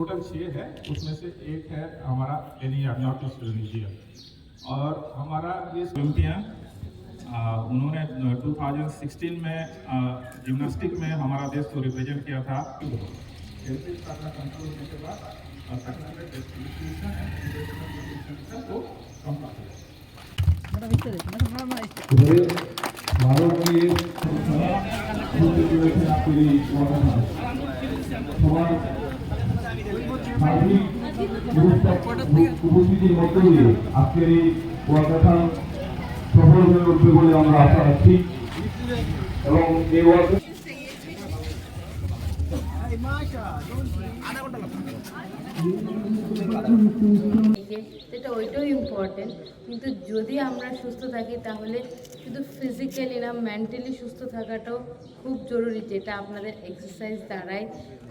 Total 6 है, उसमें से एक है हमारा लेनिया नॉर्थ ईस्ट रिलीजियन। और हमारा ये ओलंपियन उन्होंने 2016 में जिम्नास्टिक में हमारा देश को रिप्रेजेंट किया था। हेल्थ का कंट्रोल होने के बाद को উপস্থিতির মধ্য দিয়ে আজকের এই ওয়াকাথন সফল হয়ে উঠবে বলে আমরা আশা রাখছি এবং এই সেটা ওইটাও ইম্পর্টেন্ট, কিন্তু যদি আমরা সুস্থ থাকি তাহলে শুধু ফিজিক্যালি না, মেন্টালি সুস্থ থাকাটাও খুব জরুরি, যেটা আপনাদের এক্সারসাইজ দ্বারাই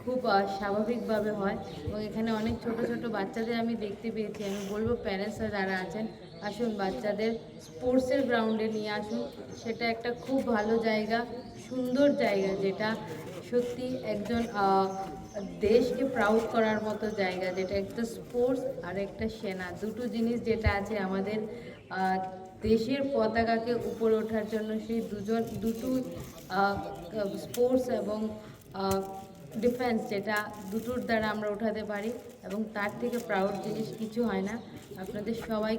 খুব স্বাভাবিকভাবে হয়। এবং এখানে অনেক ছোট ছোট বাচ্চাদের আমি দেখতে পেয়েছি। আমি বলবো প্যারেন্টসরা যারা আছেন, আসুন বাচ্চাদের স্পোর্টসের গ্রাউন্ডে নিয়ে আসুন। সেটা একটা খুব ভালো জায়গা, সুন্দর জায়গা, যেটা সত্যি একজন দেশকে প্রাউড করার মতো জায়গা, যেটা একটা স্পোর্টস আর একটা সেনা, দুটো জিনিস যেটা আছে আমাদের দেশের পতাকাকে উপরে ওঠার জন্য, সেই দুটো স্পোর্টস এবং ডিফেন্স, যেটা দুটোর দ্বারা আমরা ওঠাতে পারি, এবং তার থেকে প্রাউড জিনিস কিছু হয় না। আপনাদের সবাই